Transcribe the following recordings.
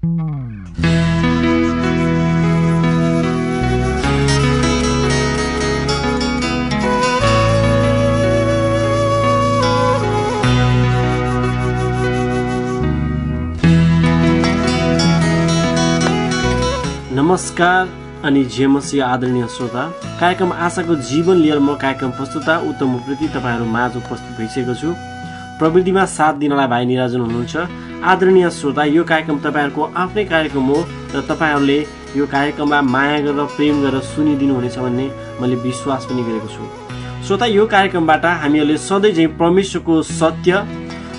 नमस्कार अनि जेमसी आदरणीय श्रोता, कार्यक्रम आशाको जीवन लिएर म कार्यक्रम प्रस्तुता उत्तम उप्रेती तपाईँहरू माझ उपस्थित भइसकेको छु। प्रविधिमा साथ दिनलाई भाइ निराजन हुनुहुन्छ। आदरणीय श्रोता, यो कार्यक्रम तपाईँहरूको आफ्नै कार्यक्रम हो र तपाईँहरूले यो कार्यक्रमलाई माया गरेर प्रेम गरेर सुनिदिनु हुनेछ भन्ने मैले विश्वास पनि गरेको छु। श्रोता, यो कार्यक्रमबाट हामीहरूले सधैँ चाहिँ परमेश्वरको सत्य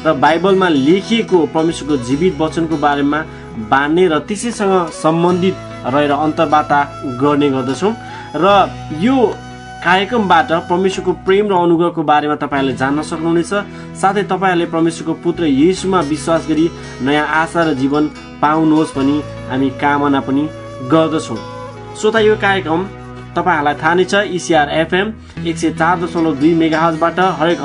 र बाइबलमा लेखिएको परमेश्वरको जीवित वचनको बारेमा बाँड्ने र त्यसैसँग सम्बन्धित रहेर अन्तर्वार्ता गर्ने गर्दछौँ र यो कार्यक्रमबाट परमेश्वरको प्रेम र अनुग्रहको बारेमा तपाईँहरूले जान्न सक्नुहुनेछ। साथै तपाईँहरूले परमेश्वरको पुत्र येशूमा विश्वास गरी नयाँ आशा र जीवन पाउनुहोस् भनी हामी कामना पनि गर्दछौँ। श्रोता, यो कार्यक्रम तपाईँहरूलाई थाहा नै छ, ECR FM 104.2 मेगाहर्जबाट हरेक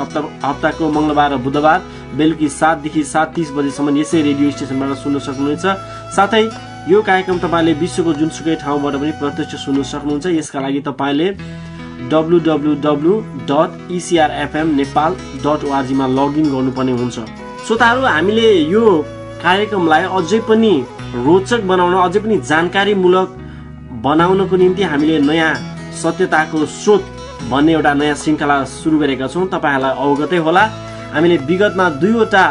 हप्ताको मङ्गलबार र बुधबार बेलुकी 7 देखि 7:30 बजेसम्म यसै रेडियो स्टेसनबाट सुन्न सक्नुहुनेछ। साथै यो कार्यक्रम तपाईँले विश्वको जुनसुकै ठाउँबाट पनि प्रत्यक्ष सुन्न सक्नुहुन्छ। यसका लागि तपाईँले www.ecrfmnepal.org मा लगइन गर्नुपर्ने हुन्छ। श्रोताहरू, हामीले यो कार्यक्रमलाई अझै पनि रोचक बनाउन, अझै पनि जानकारीमूलक बनाउनको निम्ति हामीले नयाँ सत्यताको स्रोत भन्ने एउटा नयाँ श्रृङ्खला सुरु गरेका छौँ। तपाईँहरूलाई अवगतै होला, हामीले विगतमा 2वटा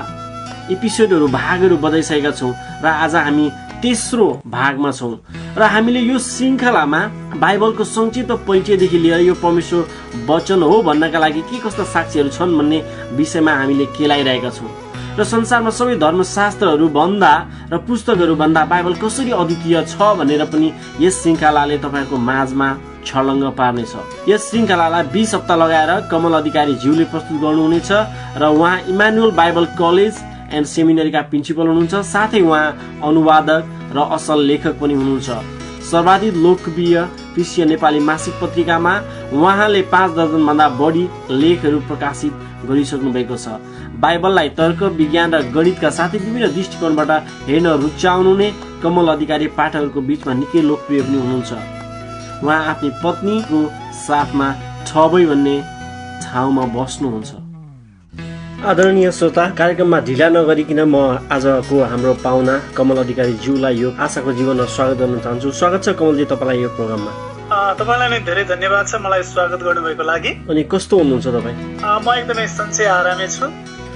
एपिसोडहरू भागहरू बजाइसकेका छौँ र आज हामी तेस्रो भागमा छौँ र हामीले यो श्रृङ्खलामा बाइबलको संक्षिप्त परिचयदेखि लिएर यो परमेश्वर वचन हो भन्नका लागि के कस्ता साक्षीहरू छन् भन्ने विषयमा हामीले केलाइरहेका छौँ र संसारमा सबै धर्मशास्त्रहरू भन्दा र पुस्तकहरू भन्दा बाइबल कसरी अद्वितीय छ भनेर पनि यस श्रृङ्खलाले तपाईँहरूको माझमा छलङ्ग पार्नेछ। यस श्रृङ्खलालाई 20 हप्ता लगाएर कमल अधिकारी ज्यूले प्रस्तुत गर्नुहुनेछ र उहाँ इमानुएल बाइबल कलेज एन्ड सेमिनरीका प्रिन्सिपल हुनुहुन्छ। साथै उहाँ अनुवादक र असल लेखक पनि हुनुहुन्छ। सर्वाधिक लोकप्रिय क्रिस्चियन नेपाली मासिक पत्रिकामा उहाँले 5 दर्जनभन्दा बढी लेखहरू प्रकाशित गरिसक्नु भएको छ। बाइबललाई तर्क, विज्ञान र गणितका साथै विभिन्न दृष्टिकोणबाट हेर्न रुचाउनुहुने कमल अधिकारी पाठकहरूको बीचमा निकै लोकप्रिय पनि हुनुहुन्छ। उहाँ आफ्नै पत्नीको साथमा ठबै भन्ने ठाउँमा बस्नुहुन्छ। आदरणीय श्रोता, कार्यक्रममा ढिला नगरिकन म आजको हाम्रो पाहुना कमल अधिकारी ज्यूलाई यो आशाको जीवनमा स्वागत गर्न चाहन्छु। स्वागत छ कमलजी तपाईँलाई यो प्रोग्राममा। तपाईँलाई नै धेरै धन्यवाद छ मलाई स्वागत गर्नुभएको लागि। अनि कस्तो हुनुहुन्छ तपाईँ? म एकदमै सन्चै आरामै छु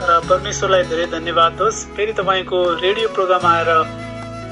र परमेश्वरलाई धेरै धन्यवाद होस् फेरि तपाईँको रेडियो प्रोग्राम आएर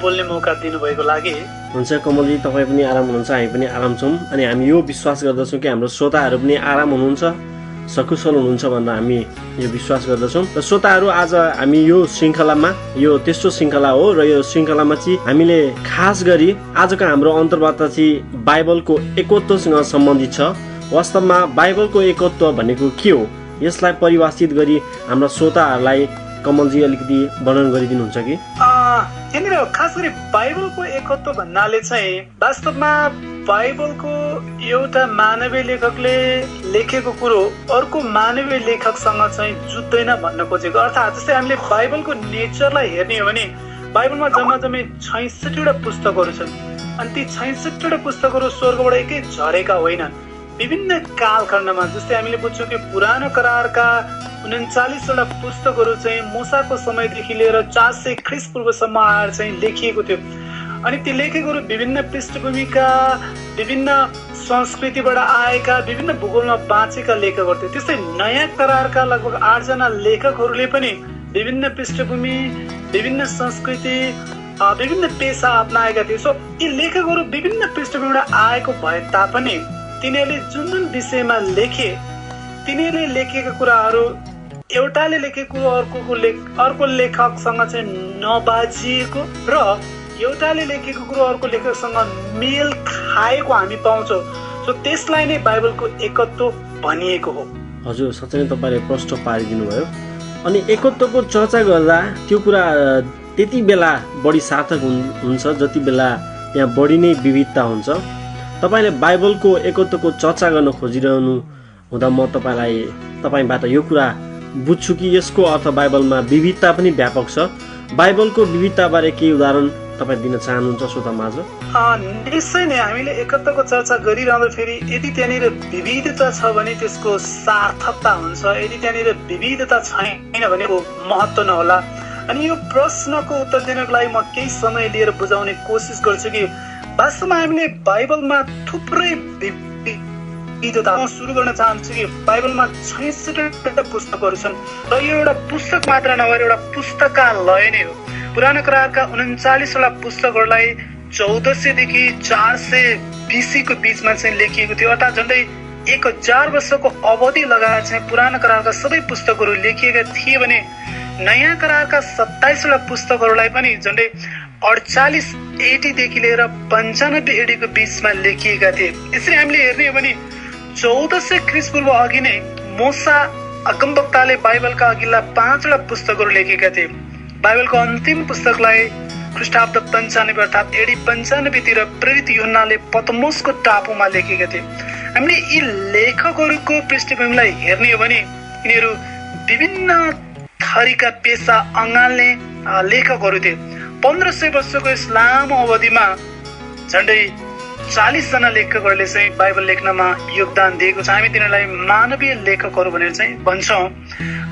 बोल्ने मौका दिनुभएको लागि। हुन्छ कमलजी, तपाईँ पनि आराम हुनुहुन्छ, हामी पनि आराम छौँ अनि हामी यो विश्वास गर्दछौँ कि हाम्रो श्रोताहरू पनि आराम हुनुहुन्छ, सकुशल हुनुहुन्छ भनेर हामी यो विश्वास गर्दछौँ। र श्रोताहरू, आज हामी यो श्रृङ्खलामा, यो तेस्रो श्रृङ्खला हो र यो श्रृङ्खलामा चाहिँ हामीले खास गरी आजको हाम्रो अन्तर्वार्ता चाहिँ बाइबलको एकत्वसँग सम्बन्धित छ। वास्तवमा बाइबलको एकत्व भनेको के हो, यसलाई परिभाषित गरी हाम्रा श्रोताहरूलाई कमलजी अलिकति वर्णन गरिदिनुहुन्छ कि? यहाँनिर खास गरी बाइबलको एकत्व भन्नाले चाहिँ वास्तवमा बाइबलको एउटा मानवीय लेखकले लेखेको कुरो अर्को मानवीय लेखकसँग चाहिँ जुत्दैन भन्न खोजेको। अर्थात् जस्तै हामीले बाइबलको नेचरलाई हेर्ने हो भने बाइबलमा जम्मा 66वटा पुस्तकहरू छन् अनि ती 66वटा पुस्तकहरू स्वर्गबाट एकै झरेका होइनन्। विभिन्न कालखण्डमा जस्तै हामीले बुझ्छौँ कि पुरानो करारका 39वटा पुस्तकहरू चाहिँ मूसाको समयदेखि लिएर 400 ख्रिस्टपूर्वसम्म आएर चाहिँ लेखिएको थियो अनि ती लेखेकोहरू विभिन्न पृष्ठभूमिका, विभिन्न संस्कृतिबाट आएका, विभिन्न भूगोलमा बाँचेका लेखकहरू थिए। त्यस्तै नयाँ करारका लगभग 8 जना लेखकहरूले पनि विभिन्न पृष्ठभूमि, विभिन्न संस्कृति, विभिन्न पेसा अपनाएका थिए। सो यी लेखकहरू विभिन्न पृष्ठभूमिबाट आएको भए तापनि तिनीहरूले जुन जुन विषयमा लेखे, तिनीहरूले लेखेका कुराहरू एउटाले लेखेको कुरो अर्को लेखकसँग चाहिँ नबाजिएको र एउटाले लेखेको कुरो अर्को लेखकसँग मेल खाएको हामी पाउँछौँ। सो त्यसलाई नै बाइबलको एकत्व भनिएको हो। हजुर, साँच्चै नै तपाईँले प्रश्न पारिदिनु भयो। अनि एकत्वको चर्चा गर्दा त्यो कुरा त्यति बेला बढी सार्थक हुन्छ जति बेला त्यहाँ बढी नै विविधता हुन्छ। तपाईँले बाइबलको एकत्वको चर्चा गर्न खोजिरहनु हुँदा म तपाईँबाट यो कुरा बुझ्छु कि यसको अर्थ बाइबलमा विविधता पनि व्यापक छ। बाइबलको विविधताबारे केही उदाहरण तपाईँ दिन चाहनुहुन्छ श्रोतामाझ? निश्चय नै हामीले एकताको चर्चा गरिरहँदाखेरि यदि त्यहाँनिर विविधता छ भने त्यसको सार्थकता हुन्छ, यदि त्यहाँनिर विविधता छैन भने महत्त्व नहोला। अनि यो प्रश्नको उत्तर दिनको लागि म केही समय लिएर बुझाउने कोसिस गर्छु कि वास्तवमा हामीले बाइबलमा थुप्रै विविधता सुरु गर्न चाहन्छु कि बाइबलमा 66 पुस्तकहरू छन् र यो एउटा पुस्तक मात्र नभएर एउटा पुस्तकालय नै हो। पुरानो करारका 39वटा पुस्तकहरूलाई 1400 देखि 400 BC को बीचमा चाहिँ लेखिएको थियो, अर्थात् झन्डै 1000 वर्षको अवधि लगाएर चाहिँ पुरानो करारका सबै पुस्तकहरू लेखिएका थिए भने नयाँ करारका 27वटा पुस्तकहरूलाई पनि झन्डै 48 AD देखि लिएर 95 AD को बीचमा लेखिएका थिए। यसरी हामीले हेर्ने हो भने 1400 ख्रीष्टपूर्व अघि नै मोसा अगमवक्ताले बाइबलका अघिल्ला 5वटा पुस्तकहरू लेखेका थिए। बाइबलको अन्तिम पुस्तकलाई ख्रीष्टाब्द 95 अर्थात् AD 95 तिर प्रेरित यूहन्नाले पतमोसको टापुमा लेखेका थिए। हामीले यी लेखकहरूको पृष्ठभूमिलाई हेर्ने हो भने यिनीहरू विभिन्न थरीका पेसा अँगाल्ने लेखकहरू थिए। 1500 वर्षको यस लामो अवधिमा झन्डै 40 जना लेखकहरूले चाहिँ बाइबल लेख्नमा योगदान दिएको छ। हामी तिनीहरूलाई मानवीय लेखकहरू भनेर चाहिँ भन्छौँ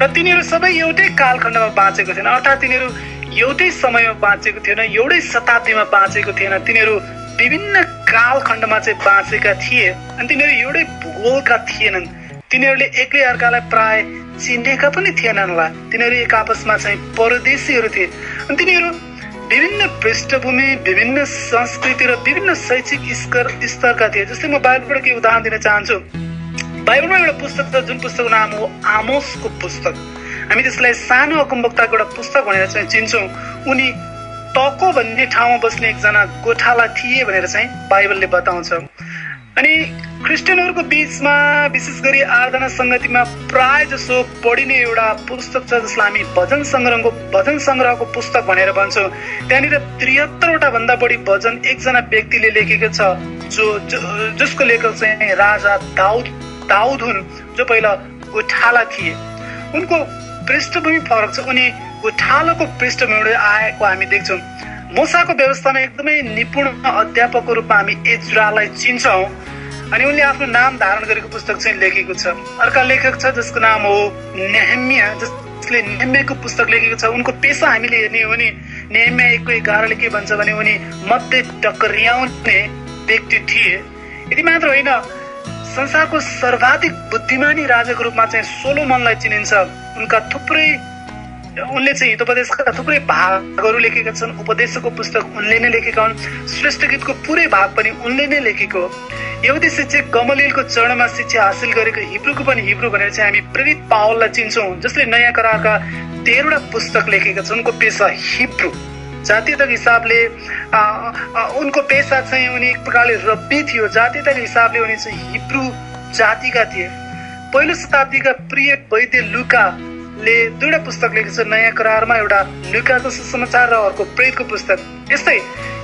र तिनीहरू सबै एउटै कालखण्डमा बाँचेको थिएन, अर्थात् तिनीहरू एउटै समयमा बाँचेको थिएन, एउटै शताब्दीमा बाँचेको थिएन। तिनीहरू विभिन्न कालखण्डमा चाहिँ बाँचेका थिए अनि तिनीहरू एउटै भूगोलका थिएनन्। तिनीहरूले एक्लै अर्कालाई प्राय चिनेका पनि थिएनन् होला। तिनीहरू एक आपसमा चाहिँ परदेशीहरू थिए अनि तिनीहरू विभिन्न पृष्ठभूमि, विभिन्न संस्कृति र विभिन्न शैक्षिक स्तरका थिए। जस्तै म बाइबलबाट के उदाहरण दिन चाहन्छु। बाइबलमा एउटा पुस्तक छ जुन पुस्तकको नाम हो आमोसको पुस्तक। हामी त्यसलाई सानो अगमवक्ताको एउटा पुस्तक भनेर चाहिँ चिन्छौँ। उनी तको भन्ने ठाउँमा बस्ने एकजना गोठाला थिए भनेर चाहिँ बाइबलले बताउँछ। अनि क्रिस्चियनहरूको बीचमा विशेष गरी आराधना सङ्गतिमा प्राय जसो पढिने एउटा पुस्तक छ जसलाई हामी भजन सङ्ग्रहको पुस्तक भनेर भन्छौँ। त्यहाँनिर 73वटा भन्दा बढी भजन एकजना व्यक्तिले लेखेको छ जसको लेखक चाहिँ राजा दाउद हुन्, जो पहिला गोठाला थिए। उनको पृष्ठभूमि फरक छ। उनी गोठालाको पृष्ठभूमिबाट आएको हामी देख्छौँ। मोसाको व्यवस्थामा एकदमै निपुण अध्यापकको रूपमा हामी एज्रालाई चिन्छौँ अनि उनले आफ्नो नाम धारण गरेको पुस्तक चाहिँ लेखेको छ। अर्का लेखक छ जसको नाम हो नेहेमिया, जसले नेहेमियाको पुस्तक लेखेको छ। उनको पेसा हामीले हेर्ने हो भने नेहेमिया 1:11 के भन्छ भने उनी मध्य टक्र्याउने व्यक्ति थिए। यति मात्र होइन, संसारको सर्वाधिक बुद्धिमानी राजाको रूपमा चाहिँ सोलोमनलाई चिनिन्छ। उनले चाहिँ हितोपदेशका थुप्रै भागहरू लेखेका छन्। उपदेशको पुस्तक उनले नै लेखेका हुन्। श्रेष्ठ गीतको पुरै भाग पनि उनले नै लेखेको। यहुदी शिक्षक गमलियलको चरणमा शिक्षा हासिल गरेको हिब्रूको पनि हिब्रू भनेर चाहिँ हामी प्रेरित पावललाई चिन्छौँ, जसले नयाँ करारका 13वटा पुस्तक लेखेका छन्। उनको पेसा हिब्रू। जातीयताको हिसाबले उनको पेसा चाहिँ उनी एक प्रकारले रब्बी थियो। जातीयताको हिसाबले उनी चाहिँ हिब्रू जातिका थिए। पहिलो शताब्दीका प्रिय वैद्य लुकाले 2वटा पुस्तक लेखेको छ। नयाँ करारमा एउटा लुकाको सुसमाचार र अर्को प्रेरितको पुस्तक। यस्तै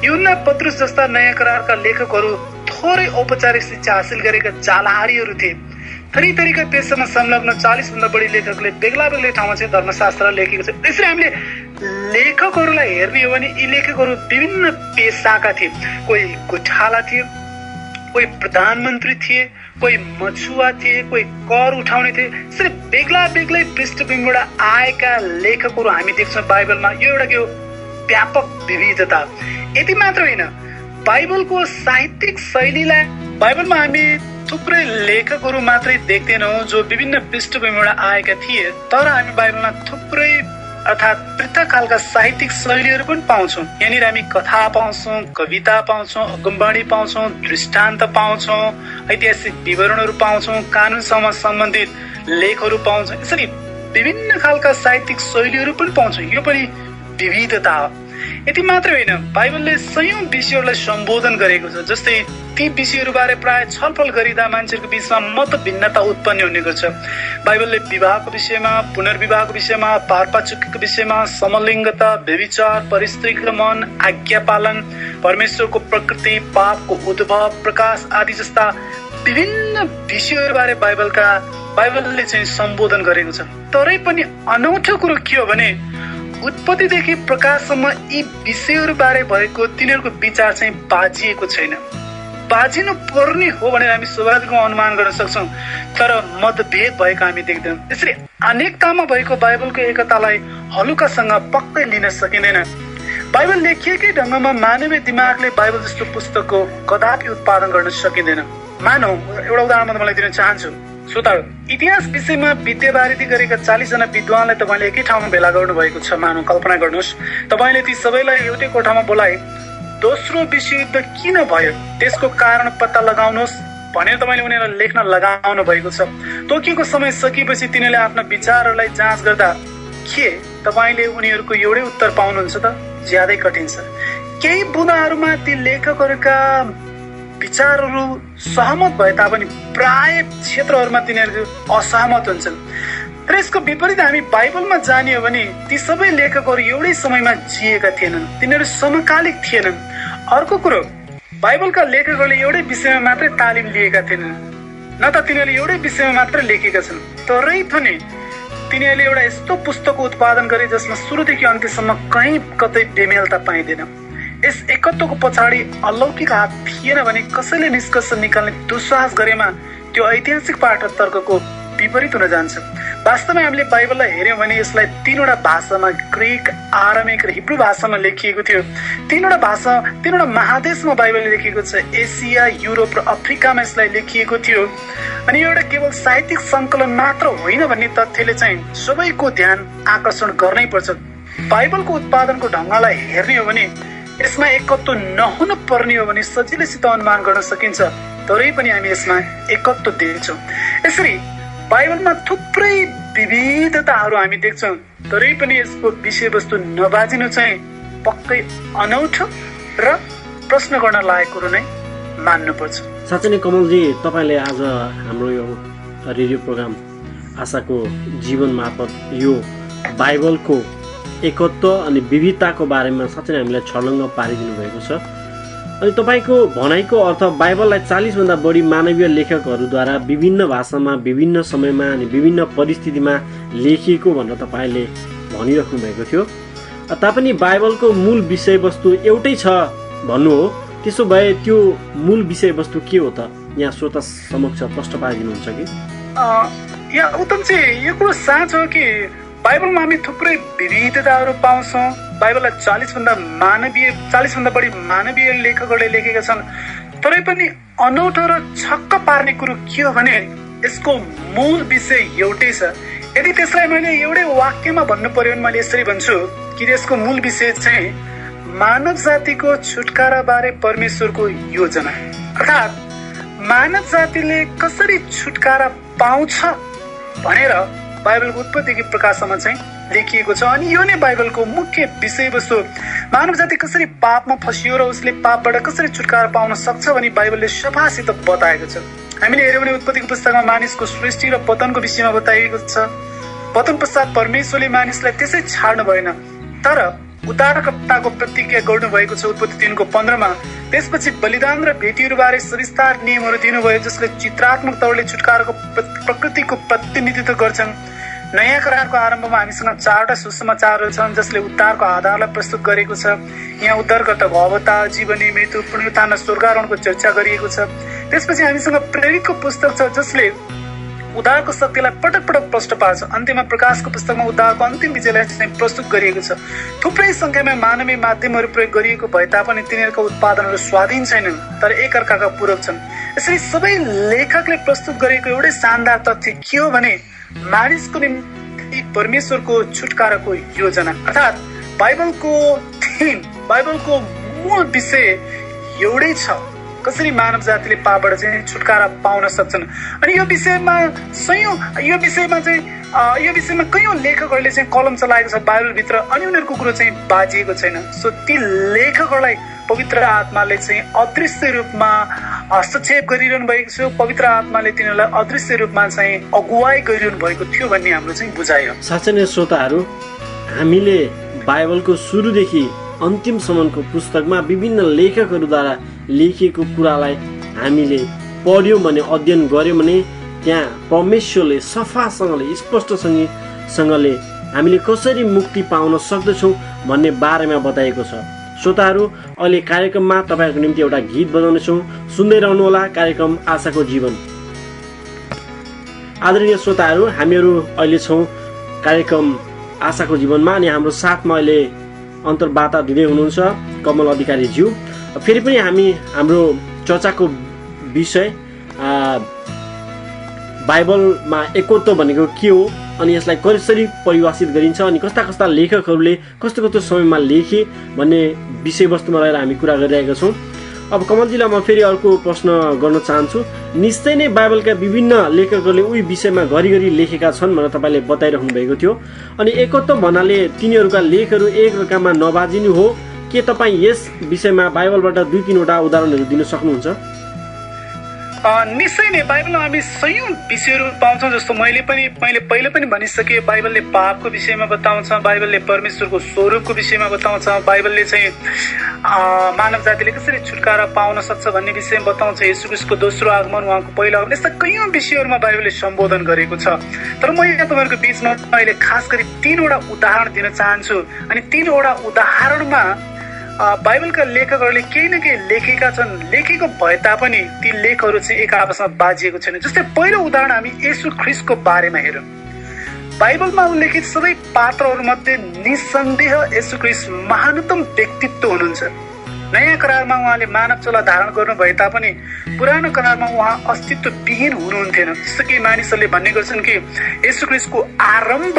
यूहन्ना, पत्रुस जस्ता नयाँ करारका लेखकहरू थोरै औपचारिक शिक्षा हासिल गरेका जालहारीहरू थिए। थरीका पेसामा संलग्न 40 भन्दा बढी लेखकले बेग्ला ठाउँमा चाहिँ धर्मशास्त्र लेखेको छ। त्यसरी हामीले लेखकहरूलाई हेर्ने हो भने यी लेखकहरू विभिन्न पेसाका थिए। कोही गोठाला थिए, कोही प्रधानमन्त्री थिए, कोही मछुवा थिए, कोही कर उठाउने थिए। यसरी बेग्लै पृष्ठभूमिबाट आएका लेखकहरू हामी देख्छौँ बाइबलमा। यो एउटा के हो, व्यापक विविधता। यति मात्र होइन, बाइबलको साहित्यिक शैलीलाई बाइबलमा हामी थुप्रै लेखकहरू मात्रै देख्दैनौँ जो विभिन्न पृष्ठभूमिबाट आएका थिए, तर हामी बाइबलमा थुप्रै अर्थात् पृथक खालका साहित्यिक शैलीहरू पनि पाउँछौँ। यहाँनिर हामी कथा पाउँछौँ, कविता पाउँछौँ, अगमबाणी पाउँछौँ, दृष्टान्त पाउँछौँ, ऐतिहासिक विवरणहरू पाउँछौँ, कानुनसँग सम्बन्धित लेखहरू पाउँछौँ। यसरी विभिन्न खालका साहित्यिक शैलीहरू पनि पाउँछौँ। यो पनि विविधता हो। यति मात्र होइन, बाइबलले सयौं विषयहरूलाई सम्बोधन गरेको छ। जस्तै ती विषयहरूबारे प्राय छलफल गरिँदा मान्छेहरूको बीचमा मत भिन्नता उत्पन्न हुने गर्छ। बाइबलले विवाहको विषयमा, पुनर्विवाहको विषयमा, पारपाचुकीको विषयमा, समलिङ्गता, व्यभिचार, परिस्त्रीगमन, आज्ञा पालन, परमेश्वरको प्रकृति, पापको उद्भव, प्रकाश आदि जस्ता विभिन्न विषयहरूबारे बाइबलले चाहिँ सम्बोधन गरेको छ। तरै पनि अनौठो कुरो के हो भने उत्पत्तिदेखि प्रकाशसम्म यी विषयहरूबारे भएको तिनीहरूको विचार चाहिँ बाजिएको छैन। बाजिनु पर्ने हो भनेर हामी स्वाभाविक अनुमान गर्न सक्छौँ, तर मतभेद भएको हामी देख्दैनौँ। यसरी अनेकतामा भएको बाइबलको एकतालाई हलुकासँग पक्कै लिन सकिँदैन। बाइबल लेखिएकै ढङ्गमा मानवीय दिमागले बाइबल जस्तो पुस्तकको कदापि उत्पादन गर्न सकिँदैन। मानौ एउटा उदाहरण म तपाईँलाई दिन चाहन्छु। श्रोताहरू, इतिहास विषयमा विद्यावारिधि गरेका 40 जना विद्वानलाई तपाईँले एकै ठाउँमा भेला गर्नु भएको छ। मानौ, कल्पना गर्नुहोस्, तपाईँले ती सबैलाई एउटै कोठामा बोलाए दोस्रो विश्वयुद्ध किन भयो त्यसको कारण पत्ता लगाउनुहोस् भनेर तपाईँले उनीहरूलाई लेख्न लगाउनु भएको छ। तोकिएको समय सकिएपछि तिनीहरूले आफ्ना विचारहरूलाई जाँच गर्दा के तपाईँले उनीहरूको एउटै उत्तर पाउनुहुन्छ त? ज्यादै कठिन छ। केही बुँदाहरूमा ती लेखकहरूका विचारहरू सहमत भए तापनि प्राय क्षेत्रहरूमा तिनीहरू असहमत हुन्छन्। र यसको विपरीत हामी बाइबलमा जाने हो भने ती सबै लेखकहरू एउटै समयमा जिएका थिएनन्, तिनीहरू समकालिक थिएनन्। अर्को कुरो, बाइबलका लेखकहरूले एउटै विषयमा मात्रै तालिम लिएका थिएनन्, न त तिनीहरूले एउटै विषयमा मात्र लेखेका छन्। तरै पनि तिनीहरूले एउटा यस्तो पुस्तकको उत्पादन गरे जसमा सुरुदेखि अन्त्यसम्म कहीँ कतै बेमेलता पाइँदैन। यस एकत्वको पछाडि अलौकिक हात थिएन भने कसैले निष्कर्ष निकाल्ने दुस्साहस गरेमा त्यो ऐतिहासिक पाठ र तर्कको विपरीत हुन जान्छ। वास्तवमा हामीले बाइबललाई हेर्यौँ भने यसलाई 3वटा भाषामा, ग्रिक, आरामिक र हिब्रू भाषामा लेखिएको थियो। 3वटा महादेशमा बाइबल लेखिएको छ। एसिया, युरोप र अफ्रिकामा यसलाई लेखिएको थियो। अनि एउटा केवल साहित्यिक सङ्कलन मात्र होइन भन्ने तथ्यले चाहिँ सबैको ध्यान आकर्षण गर्नै पर्छ। बाइबलको उत्पादनको ढङ्गलाई हेर्ने हो भने यसमा एकत्व नहुन पर्ने हो भने सजिलैसित अनुमान गर्न सकिन्छ, तरै पनि हामी यसमा एकत्व देख्छौँ। यसरी बाइबलमा थुप्रै विविधताहरू हामी देख्छौँ, तरै पनि यसको विषयवस्तु नबाजिनु चाहिँ पक्कै अनौठो र प्रश्न गर्न लागेको कुरो नै मान्नुपर्छ। साँच्चै नै कमलजी, तपाईँले आज हाम्रो यो रेडियो प्रोग्राम आशाको जीवन मार्फत यो बाइबलको एकत्व अनि विविधताको बारेमा साँच्चै नै हामीलाई छर्लङ्ग पारिदिनु भएको छ। अनि तपाईँको भनाइको अर्थ बाइबललाई 40 भन्दा बढी मानवीय लेखकहरूद्वारा विभिन्न भाषामा, विभिन्न समयमा अनि विभिन्न परिस्थितिमा लेखिएको भनेर तपाईँले भनिराख्नु भएको थियो। तापनि बाइबलको मूल विषयवस्तु एउटै छ भन्नु हो, त्यसो भए त्यो मूल विषयवस्तु के हो त? यहाँ श्रोता समक्ष प्रश्न पारिदिनुहुन्छ कि? यहाँ उत्तम चाहिँ यो कुरो साँचो हो कि बाइबलमा हामी थुप्रै विविधताहरू पाउँछौँ। बाइबललाई 40 भन्दा बढी मानवीय लेखकहरूले लेखेका छन्, तरै पनि अनौठो र छक्क पार्ने कुरो के हो भने यसको मूल विषय एउटै छ। यदि त्यसलाई मैले एउटै वाक्यमा भन्नु पर्यो भने मैले यसरी भन्छु कि यसको मूल विषय चाहिँ मानव जातिको छुटकारा बारे परमेश्वरको योजना, अर्थात् मानव जातिले कसरी छुटकारा पाउँछ भनेर बाइबलको उत्पत्तिदेखि प्रकाशसम्म चाहिँ लेखिएको छ। अनि यो नै बाइबलको मुख्य विषयवस्तु। मानव जाति कसरी पापमा फसियो र उसले पापबाट कसरी छुटकारा पाउन सक्छ भनी बाइबलले सफासित बताएको छ। हामीले हेर्यौँ भने उत्पत्तिको पुस्तकमा मानिसको सृष्टि र पतनको विषयमा बताइएको छ। पतन पश्चात परमेश्वरले मानिसलाई त्यसै छाड्नु भएन, तर उद्धारकर्ताको प्रतिज्ञा गर्नुभएको छ उत्पत्ति 3:15मा। त्यसपछि बलिदान र भेटीहरूबारे सविस्तार नियमहरू दिनुभयो जसले चित्रात्मक तौरले छुटकाराको प्रकृतिको प्रतिनिधित्व गर्छन्। नयाँ करारको आरम्भमा हामीसँग 4वटा सुसमाचारहरू छन् जसले उद्धारको आधारलाई प्रस्तुत गरेको छ। यहाँ उद्धारकर्ताको अवतार, जीवनी, मृत्यु, पुनरुत्थान र स्वर्गारोहणको चर्चा गरिएको छ। त्यसपछि हामीसँग प्रेरितको पुस्तक छ जसले उद्धारको शक्तिलाई पटक पटक प्रश्न पार्छ। अन्त्यमा प्रकाशको पुस्तकमा उद्धारको अन्तिम विजयलाई चाहिँ प्रस्तुत गरिएको छ। थुप्रै संख्यामा मानवीय माध्यमहरू प्रयोग गरिएको भए तापनि तिनीहरूका उत्पादनहरू स्वाधीन छैनन्, तर एकअर्काका पूरक छन्। यसरी सबै लेखकले प्रस्तुत गरेको एउटै शानदार तथ्य के हो भने मानिसको निम्ति परमेश्वरको छुटकाराको योजना, अर्थात् बाइबलको थीम, बाइबलको मूल विषय एउटै छ, कसरी मानव जातिले पापबाट चाहिँ छुटकारा पाउन सक्छन्। अनि यो विषयमा कयौं लेखकहरूले चाहिँ कलम चलाएको छ बाइबलभित्र, अनि उनीहरूको कुरो चाहिँ बाजिएको छैन। सो ती लेखकहरूलाई पवित्र आत्माले चाहिँ अदृश्य रूपमा हस्तक्षेप गरिरहनु भएको छ। पवित्र आत्माले तिनीहरूलाई अदृश्य रूपमा चाहिँ अगुवाई गरिरहनु भएको थियो भन्ने हाम्रो चाहिँ बुझाइ हो। साँच्चै नै श्रोताहरू, हामीले बाइबलको सुरुदेखि अन्तिमसम्मको पुस्तकमा विभिन्न लेखकहरूद्वारा लेखिएको कुरालाई हामीले पढ्यौँ भने, अध्ययन गर्यौँ भने त्यहाँ परमेश्वरले सफासँगले, स्पष्टसँगले हामीले कसरी मुक्ति पाउन सक्दछौँ भन्ने बारेमा बताएको छ। श्रोताहरू, अहिले कार्यक्रममा तपाईँहरूको निम्ति एउटा गीत बजाउनेछौँ। सुन्दै रहनुहोला कार्यक्रम आशाको जीवन। आदरणीय श्रोताहरू, हामीहरू अहिले छौँ कार्यक्रम आशाको जीवनमा अनि हाम्रो साथमा अहिले अन्तर्वार्ता दिँदै हुनुहुन्छ कमल अधिकारीज्यू। फेरि पनि हामी हाम्रो चर्चाको विषय बाइबलमा एकत्व भनेको के हो अनि यसलाई कसरी परिभाषित गरिन्छ अनि कस्ता कस्ता लेखकहरूले कस्तो कस्तो समयमा लेखे भन्ने विषयवस्तुमा रहेर हामी कुरा गरिरहेका छौँ। अब कमलजीलाई म फेरि अर्को प्रश्न गर्न चाहन्छु। निश्चय नै बाइबलका विभिन्न लेखकहरूले उही विषयमा घरिघरि लेखेका छन् भनेर तपाईँले बताइराख्नु भएको थियो। अनि एकत्व भन्नाले तिनीहरूका लेखहरू एकअर्कामा नबाजिनु हो के? तपाईँ यस विषयमा बाइबलबाट 2-3वटा उदाहरणहरू दिन सक्नुहुन्छ? निश्चय नै बाइबलमा हामी सयौं विषयहरू पाउँछौँ। जस्तो मैले पहिले पनि भनिसकेँ, बाइबलले पापको विषयमा बताउँछ, बाइबलले परमेश्वरको स्वरूपको विषयमा बताउँछ, बाइबलले चाहिँ मानव जातिले कसरी छुटकारा पाउन सक्छ भन्ने विषयमा बताउँछ, येशू ख्रीष्टको दोस्रो आगमन, उहाँको पहिलो आगमन, यस्ता कैयौं विषयहरूमा बाइबलले सम्बोधन गरेको छ। तर म यहाँ तपाईँहरूको बिचमा अहिले खास गरी 3वटा उदाहरण दिन चाहन्छु। अनि 3वटा उदाहरणमा बाइबलका लेखकहरूले केही न केही लेखेका छन्। लेखेको भए तापनि ती लेखहरू चाहिँ एक आपसमा बाजिएको छैन। जस्तै पहिलो उदाहरण हामी येशू ख्रीष्टको बारेमा हेरौँ। बाइबलमा उल्लेखित सबै पात्रहरूमध्ये निसन्देह येशू ख्रीष्ट महानतम व्यक्तित्व हुनुहुन्छ। नयाँ करारमा उहाँले मानव चोला धारण गर्नु भए तापनि पुरानो करारमा उहाँ अस्तित्व विहीन हुनुहुन्थेन। जस्तो कि मानिसहरूले भन्ने गर्छन् कि येशू ख्रीष्टको आरम्भ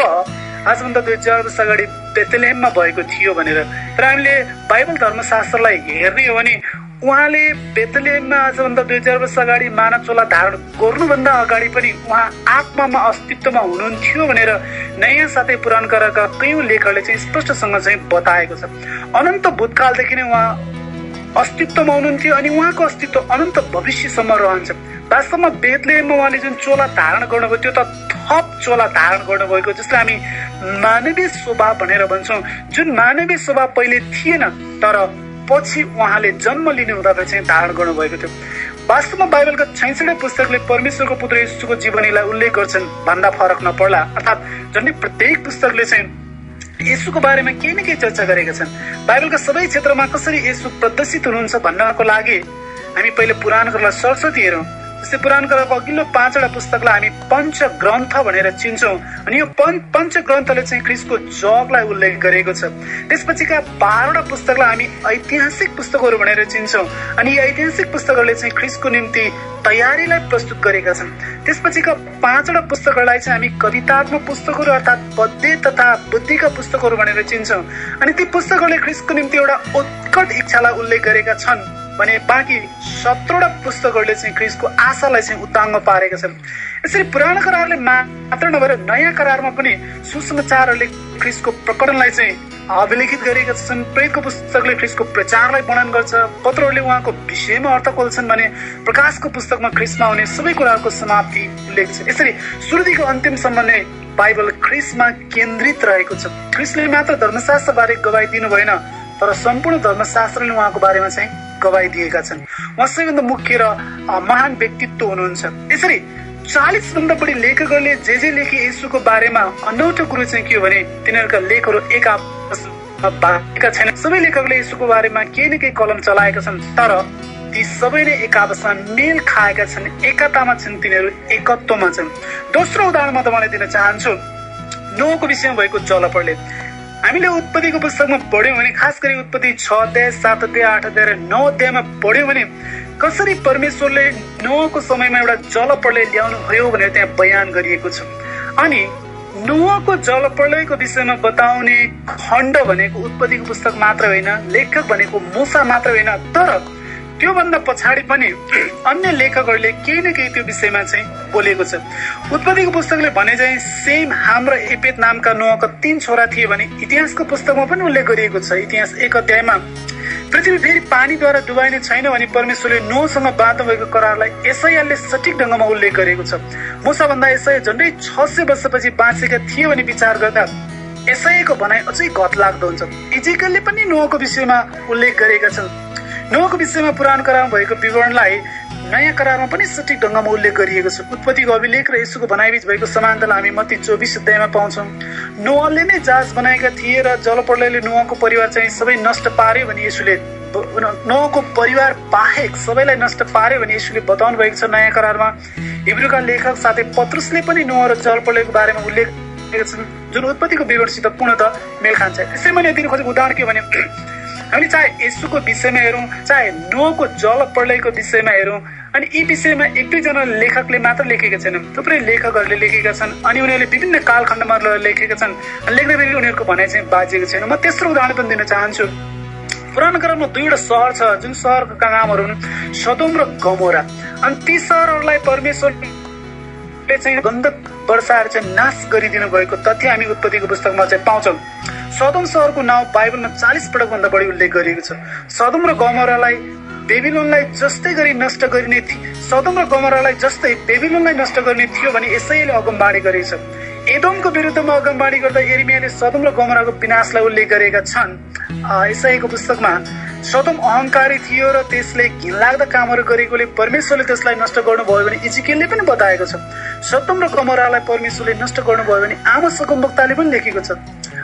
आजभन्दा 2000 वर्ष अगाडि बेथलेहेममा भएको थियो भनेर। तर हामीले बाइबल धर्मशास्त्रलाई हेर्ने हो भने उहाँले बेथलेहेममा आजभन्दा 2000 वर्ष अगाडि मानव चोला धारण गर्नुभन्दा अगाडि पनि उहाँ आत्मामा अस्तित्वमा हुनुहुन्थ्यो भनेर नयाँ साथै पुरानो करारका कयौं लेखहरूले चाहिँ स्पष्टसँग चाहिँ बताएको छ। अनन्त भूतकालदेखि नै उहाँ अस्तित्वमा हुनुहुन्थ्यो अनि उहाँको अस्तित्व अनन्त भविष्यसम्म रहन्छ। वास्तवमा बेथलेहेममा उहाँले जुन चोला धारण गर्नुभयो त्यो त थप चोला धारण गर्नुभएको, जसलाई हामी मानवीय स्वभाव भनेर भन्छौँ। जुन मानवीय स्वभाव पहिले थिएन तर पछि उहाँले जन्म लिनु हुँदा चाहिँ धारण गर्नुभएको थियो। वास्तवमा बाइबलका 66 पुस्तकले परमेश्वरको पुत्र येशूको जीवनीलाई उल्लेख गर्छन् भन्दा फरक नपर्ला। अर्थात् झन्डै प्रत्येक पुस्तकले चाहिँ येशूको बारेमा केही न केही चर्चा गरेका छन्। बाइबलका सबै क्षेत्रमा कसरी येशू प्रदर्शित हुनुहुन्छ भन्नको लागि हामी पहिले पुरानो करारलाई सरस्वती हेरौँ। जस्तै पुरानो करारको अघिल्लो 5वटा पुस्तकलाई हामी पञ्चग्रन्थ भनेर चिन्छौँ अनि यो पञ्चग्रन्थले चाहिँ ख्रीष्टको जगलाई उल्लेख गरेको छ। त्यसपछिका 12वटा पुस्तकलाई हामी ऐतिहासिक पुस्तकहरू भनेर चिन्छौँ अनि यी ऐतिहासिक पुस्तकहरूले चाहिँ ख्रीष्टको निम्ति तयारीलाई प्रस्तुत गरेका छन्। त्यसपछिका 5वटा पुस्तकहरूलाई चाहिँ हामी कवितात्मक पुस्तकहरू अर्थात् पद्य तथा बुद्धिका पुस्तकहरू भनेर चिन्छौँ अनि ती पुस्तकहरूले ख्रीष्टको निम्ति एउटा उत्कट इच्छालाई उल्लेख गरेका छन् भने बाँकी 17वटा पुस्तकहरूले चाहिँ ख्रीष्टको आशालाई चाहिँ उताङ्ग पारेका छन्। यसरी पुरानो करारले मात्र नभएर नयाँ करारमा पनि सुसमाचारहरूले ख्रीष्टको प्रकटनलाई चाहिँ अभिलेखित गरेका छन्। प्रेरितको पुस्तकले ख्रीष्टको प्रचारलाई वर्णन गर्छ, पत्रहरूले उहाँको विषयमा अर्थ खोल्छन् भने प्रकाशको पुस्तकमा ख्रीष्टमा आउने सबै कुराहरूको समाप्ति उल्लेख छ। यसरी सुरुदेखिको अन्तिमसम्म नै बाइबल ख्रीष्टमा केन्द्रित रहेको छ। ख्रीष्टले मात्र धर्मशास्त्रबारे गवाई दिनु भएन तर सम्पूर्ण धर्मशास्त्रले उहाँको बारेमा चाहिँ गवाई दिएका छन्। उहाँ सबैभन्दा मुख्य र महान व्यक्तित्व हुनुहुन्छ। यसरी 40 भन्दा बढी लेखकहरूले जे लेखे येशूको बारेमा अनौठो कुरो चाहिँ के हो भने तिनीहरूका लेखहरू एक आपसमा बाँडेका छैनन्। सबै लेखकले येशूको बारेमा केही न केही कलम चलाएका छन् तर ती सबै नै एक आपसमा मेल खाएका छन्, एकतामा छन्, तिनीहरू एकत्वमा छन्। दोस्रो उदाहरण म तपाईँलाई दिन चाहन्छु नोहको विषयमा भएको जलप्रलय। हामीले उत्पत्तिको पुस्तकमा पढ्यौँ भने खास गरी उत्पत्ति 6 अध्याय 7 अध्याय 8 अध्याय र 9 अध्यायमा पढ्यौँ भने कसरी परमेश्वरले नोहको समयमा एउटा जलप्रलय ल्याउनु भयो भनेर त्यहाँ बयान गरिएको छ। अनि नोहको जलप्रलयको विषयमा बताउने खण्ड भनेको उत्पत्तिको पुस्तक मात्र होइन, लेखक भनेको मूसा मात्र होइन, तर त्योभन्दा पछाडि पनि अन्य लेखकहरूले केही न केही त्यो विषयमा चाहिँ बोलेको छ। उत्पत्तिको पुस्तकले भने चाहिँ सेम, हाम र एपेत नामका नोहका 3 छोरा थिए भने इतिहासको पुस्तकमा पनि उल्लेख गरिएको छ। इतिहास 1 अध्यायमा पृथ्वी फेरि पानीद्वारा डुबाइने छैन भने परमेश्वरले नोहसँग बाँध्नु भएको करारलाई यशायाले सठिक ढङ्गमा उल्लेख गरेको छ। मूसाभन्दा यशाया झन्डै 600 वर्षपछि बाँचेका थिए भने विचार गर्दा यशायाको भनाइ अझै घतलाग्दो हुन्छ। इजेकियलले पनि नोहको विषयमा उल्लेख गरेका छन्। नोहको विषयमा पुरानो करारमा भएको विवरणलाई नयाँ करारमा पनि सठिक ढङ्गमा उल्लेख गरिएको छ। उत्पत्तिको अभिलेख र यसुको भनाइबीच भएको समानतालाई हामी मत्ती 24 अध्यायमा पाउँछौँ। नोहले नै जहाज बनाएका थिए र जलप्रलयले नोहको परिवार चाहिँ सबै नष्ट पार्यो भने यसुले नोहको परिवार बाहेक सबैलाई नष्ट पार्यो भने यसुले बताउनु भएको छ नयाँ करारमा। हिब्रूका लेखक साथै पत्रुसले पनि नोह र जलप्रलयको बारेमा उल्लेख गरेका छन् जुन उत्पत्तिको विवरणसित पूर्णतः मेल खान्छ। यसै मैले दिन खोजेको उदाहरण के भने हामी चाहे यसुको विषयमा हेरौँ चाहे नोहको जलप्रलयको विषयमा हेरौँ अनि यी विषयमा एक दुईजना लेखकले मात्र लेखेका छैनन्, थुप्रै लेखकहरूले लेखेका छन् अनि उनीहरूले विभिन्न कालखण्डमा लेखेका छन्। लेख्दै फेरि उनीहरूको भनाइ चाहिँ बाजिएको छैन। म तेस्रो उदाहरण पनि दिन चाहन्छु। पुरानो करारमा दुईवटा सहर छ जुन सहरका नामहरू हुन् सदोम र गमोरा। अनि ती सहरहरूलाई परमेश्वरले चाहिँ गन्धक वर्षाएर चाहिँ नाश गरिदिनु भएको तथ्य हामी उत्पत्तिको पुस्तकमा चाहिँ पाउँछौँ। सदोम सहरको नाउँ बाइबलमा 40 पटकभन्दा बढी उल्लेख गरिएको छ। सदोम र गमोरालाई बेबिलोनलाई जस्तै गरी नष्ट गरिने सदोम र गमोरालाई जस्तै बेबिलोनलाई नष्ट गर्ने थियो भने यसैले अगमबाणी गरेको छ। एदोमको विरुद्धमा अगमबाणी गर्दा यिर्मियाले सदोम र गमोराको विनाशलाई उल्लेख गरेका छन्। यसैको पुस्तकमा सदोम अहंकारी थियो र त्यसले घिनलाग्दा कामहरू गरेकोले परमेश्वरले त्यसलाई नष्ट गर्नुभयो भने इजिकियलले पनि बताएको छ। सदोम र गमोरालाई परमेश्वरले नष्ट गर्नुभयो भने आमोस अगमवक्ताले पनि लेखेको छ।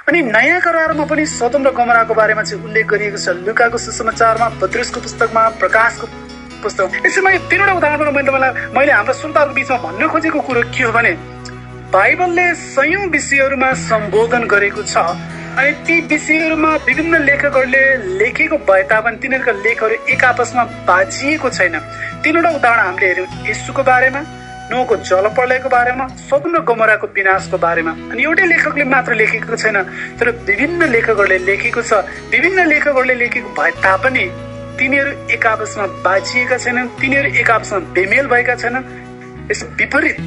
अनि नयाँ करारमा पनि सदोम र गमोराको बारेमा चाहिँ उल्लेख गरिएको छ। लुकाको सुसमाचारमा, पत्रुसको पुस्तकमा, प्रकाशको पुस्तक। यसैमा यो तीनवटा उदाहरणमा मैले हाम्रो श्रोताहरूको बिचमा भन्न खोजेको कुरो के हो भने बाइबलले सयौं विषयहरूमा सम्बोधन गरेको छ अनि ती विषयहरूमा विभिन्न लेखकहरूले लेखेको भए तापनि तिनीहरूका लेखहरू एक आपसमा बाजिएको छैन। तीनवटा उदाहरण हामीले हेर्यौँ यसुको बारेमा, नोहको जलप्रलयको बारेमा, सदोम र गमोराको विनाशको बारेमा। अनि एउटै लेखकले मात्र लेखेको छैन तर विभिन्न लेखकहरूले लेखेको छ। विभिन्न लेखकहरूले लेखेको भए तापनि तिनीहरू एक आपसमा बाजिएका छैनन्, तिनीहरू एक आपसमा बेमेल भएका छैनन्। यस विपरीत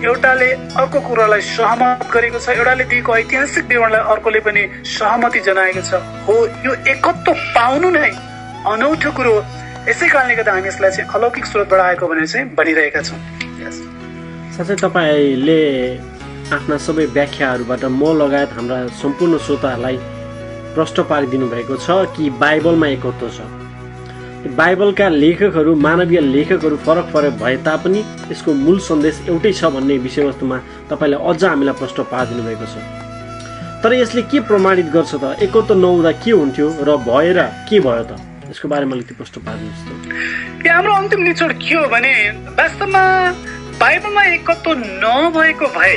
एउटाले अर्को कुरालाई सहमत गरेको छ, एउटाले दिएको ऐतिहासिक विवरणलाई अर्कोले पनि सहमति जनाएको छ। हो, यो एकत्व पाउनु नै अनौठो कुरो। यसै कारणले गर्दा हामी यसलाई चाहिँ अलौकिक स्रोतबाट आएको भनेर चाहिँ भनिरहेका छौँ। साथै तपाईँले आफ्ना सबै व्याख्याहरूबाट म लगायत हाम्रा सम्पूर्ण श्रोताहरूलाई प्रश्न पारिदिनु भएको छ कि बाइबलमा एकत्व छ। बाइबलका लेखकहरू, मानवीय लेखकहरू फरक फरक भए तापनि यसको मूल सन्देश एउटै छ भन्ने विषयवस्तुमा तपाईँले अझ हामीलाई प्रश्न पारिदिनु भएको छ। तर यसले के प्रमाणित गर्छ त? एकत्व नहुँदा के हुन्थ्यो र भएर के भयो त? यसको बारेमा अलिकति प्रश्न पारिदिनुहोस् त। हाम्रो अन्तिम निचोड के हो भने वास्तवमा बाइबलमा एकत्व नभएको भए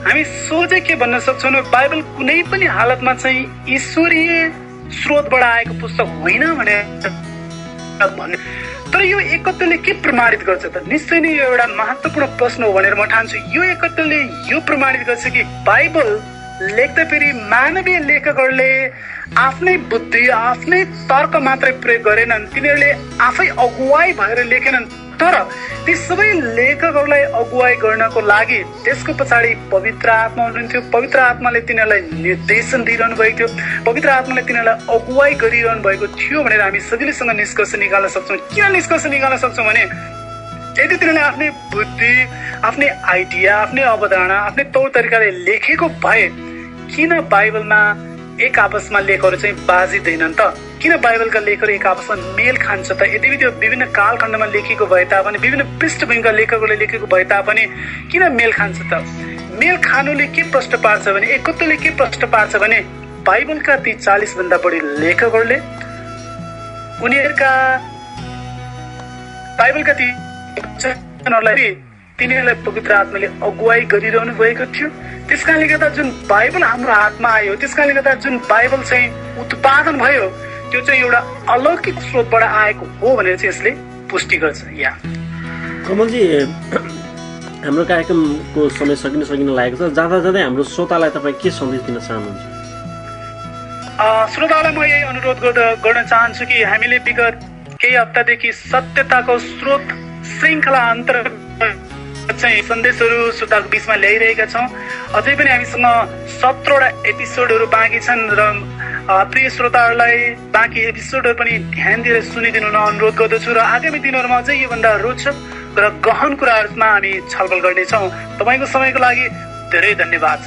हामी सोझै के भन्न सक्छौँ भने बाइबल कुनै पनि हालतमा चाहिँ ईश्वरीय स्रोतबाट आएको पुस्तक होइन भने भन्ने। तर यो एकत्वले के प्रमाणित गर्छ त? निश्चय नै यो एउटा महत्त्वपूर्ण प्रश्न हो भनेर म ठान्छु। यो एकत्वले यो प्रमाणित गर्छ कि बाइबल लेख्दा फेरि मानवीय लेखकहरूले आफ्नै बुद्धि, आफ्नै तर्क मात्रै प्रयोग गरेनन्, तिनीहरूले आफै अगुवाई भएर लेखेनन्। तर ती सबै लेखकहरूलाई अगुवाई गर्नको लागि त्यसको पछाडि पवित्र आत्मा हुनुहुन्थ्यो। पवित्र आत्माले तिनीहरूलाई निर्देशन दिइरहनु भएको थियो, पवित्र आत्माले तिनीहरूलाई अगुवाई गरिरहनु भएको थियो भनेर हामी सजिलैसँग निष्कर्ष निकाल्न सक्छौँ। किन निष्कर्ष निकाल्न सक्छौँ भने यदि तिनीहरूले आफ्नै बुद्धि, आफ्नै आइडिया, आफ्नै अवधारणा, आफ्नै तौर तरिकाले लेखेको भए किन बाइबलमा एक आपसमा लेखहरू चाहिँ बाजिँदैनन् त? किन बाइबलका लेखहरू एक आपसमा मेल खान्छ त? यद्यपि त्यो विभिन्न कालखण्डमा लेखेको भए तापनि, विभिन्न पृष्ठभूमिका लेखकहरूले लेखेको भए तापनि किन मेल खान्छ त? मेल खानुले के प्रश्न पार्छ भने, एकत्वले के प्रश्न पार्छ भने बाइबलका ती 40 भन्दा बढी लेखकहरूले उनीहरूका बाइबलका ती वचनहरूलाई तिनीहरूलाई पवित्र आत्माले अगुवाई गरिरहनु भएको थियो। त्यस कारणले गर्दा जुन बाइबल हाम्रो हातमा आयो, त्यस कारणले गर्दा जुन बाइबल चाहिँ उत्पादन भयो त्यो चाहिँ एउटा अलौकिक स्रोतबाट आएको हो भनेर चाहिँ यसले पुष्टि गर्छ। कमलजी, हाम्रो कार्यक्रमको समय सकिन लागेको छ। जाँदा जाँदै हाम्रो श्रोतालाई तपाईँ के सन्देश दिन चाहनुहुन्छ? श्रोतालाई म यही अनुरोध गर्न चाहन्छु कि हामीले विगत केही हप्तादेखि सत्यताको स्रोत श्रृङ्खला अन्तर्गत चाहिँ सन्देशहरू श्रोताको बिचमा ल्याइरहेका छौँ। अझै पनि हामीसँग 17वटा एपिसोडहरू बाँकी छन् र प्रिय श्रोताहरूलाई बाँकी एपिसोडहरू पनि ध्यान दिएर सुनिदिनु अनुरोध गर्दछु र आगामी दिनहरूमा अझै योभन्दा रोचक र गहन कुराहरूमा हामी छलफल गर्नेछौँ। तपाईँको समयको लागि धेरै धन्यवाद छ।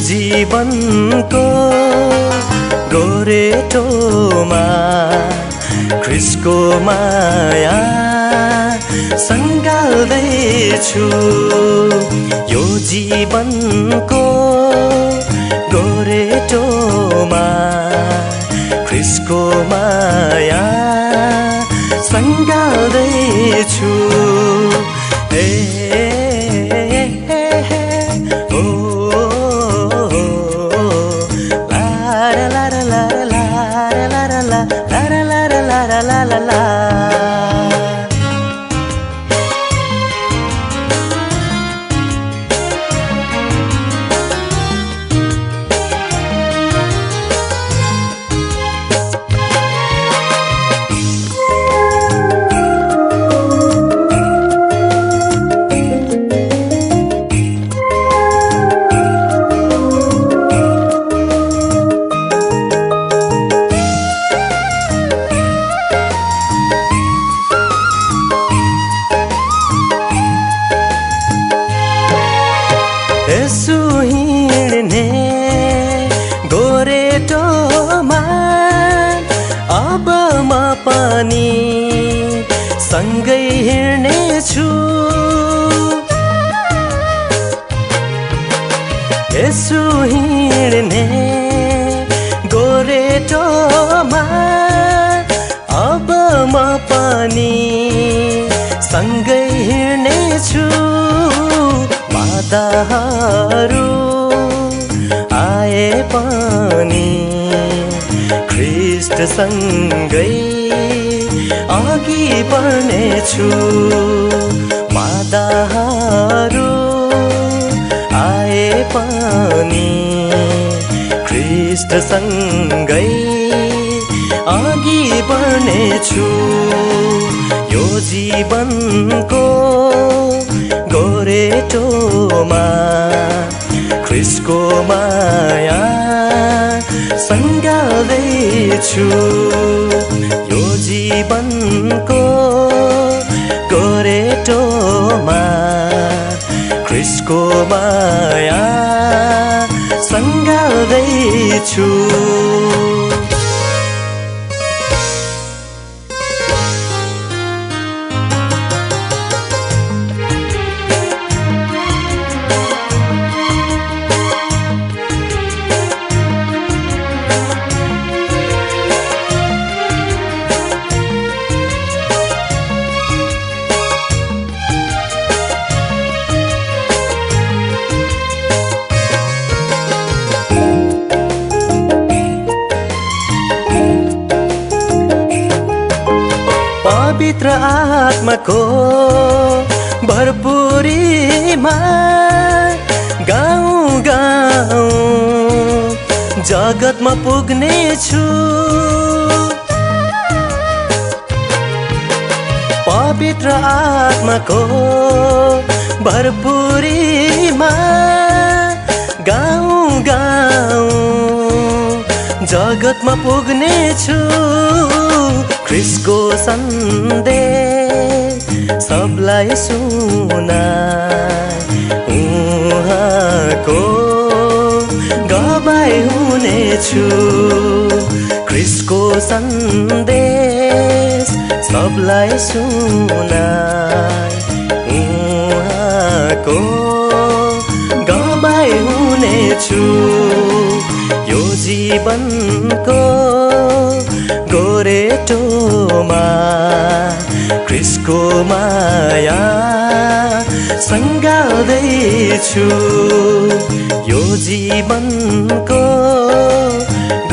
जीवनको गोरेटोमा ख्रिस्टको माया सँगाल्दैछु यो जीवनको गोरेटोमा ख्रिस्टको माया सँगाल्दैछु सँगै हिँड्नेछु यसो हिँड्ने गोरेटोमा अब म पनि सँगै हिँड्नेछु बाधाहरू आए पनि ख्रिस्टसँगै अघि बढ्नेछु बाधाहरू आए पनि ख्रिस्टसँगै अघि बढ्नेछु यो जीवनको गोरेटोमा ख्रिस्टको माया सँगाल्दैछु यो जीवनको गोरेटोमा ख्रिस्टको माया सँगाल्दैछु पवित्र आत्माको भरपुरीमा गाउँ गाउँ जगतमा पुग्नेछु पवित्र आत्माको भरपुरीमा गाउँ गाउँ जगतमा पुग्नेछु ख्रिस्टको सन्देश सबलाई सुनाई उहाँको गवाई हुनेछु ख्रिस्टको सन्देश सबलाई सुनाई उहाँको गवाई हुनेछु यो जीवनको गोरेटोमा ख्रिस्टको माया सँगाल्दैछु यो जीवनको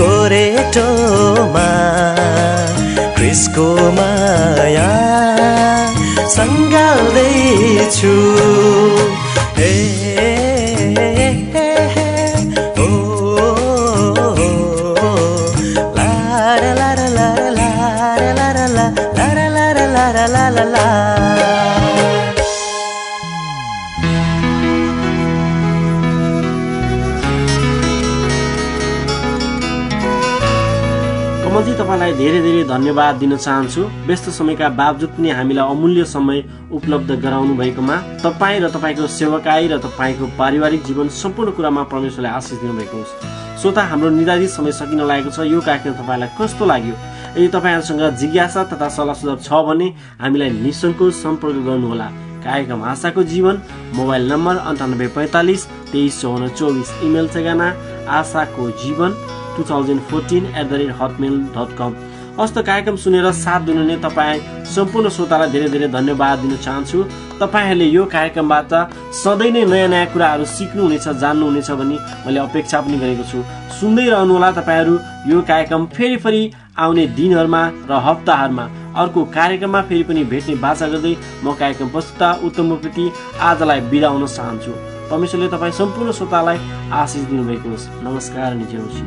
गोरेटोमा ख्रिस्टको माया सँगाल्दैछु अझै तपाईँलाई धेरै धेरै धन्यवाद दिन चाहन्छु। व्यस्त समयका बावजुद पनि हामीलाई अमूल्य समय उपलब्ध गराउनु भएकोमा तपाईँ र तपाईँको सेवकाई र तपाईँको पारिवारिक जीवन सम्पूर्ण कुरामा परमेश्वरले आशिष दिनुभएको होस्। श्रोता, हाम्रो निर्धारित समय सकिन लागेको छ। यो कार्यक्रम तपाईँलाई कस्तो लाग्यो? यदि तपाईँहरूसँग जिज्ञासा तथा सल्लाह सुझाव छ भने हामीलाई निसङ्कोच सम्पर्क गर्नुहोला। कार्यक्रम आशाको जीवन, मोबाइल नम्बर 9845 235424, इमेल ठेगाना आशाको जीवन 2014@hotmail.com। अस्त कार्यक्रम सुनेर साथ दिनुहुने तपाईँ सम्पूर्ण श्रोतालाई धेरै धेरै धन्यवाद दिन चाहन्छु। तपाईँहरूले यो कार्यक्रमबाट सधैँ नै नयाँ नयाँ कुराहरू सिक्नुहुनेछ, जान्नुहुनेछ भन्ने मैले अपेक्षा पनि गरेको छु। सुन्दै रहनुहोला तपाईँहरू यो कार्यक्रम फेरि आउने दिनहरूमा र हप्ताहरूमा अर्को कार्यक्रममा फेरि पनि भेट्ने बाचा गर्दै म कार्यक्रम प्रस्तुता उत्तम प्रति आजलाई बिदा हुन चाहन्छु। परमेश्वरले तपाईँ सम्पूर्ण श्रोतालाई आशिष दिनुभएको होस्। नमस्कार, निजय होस्।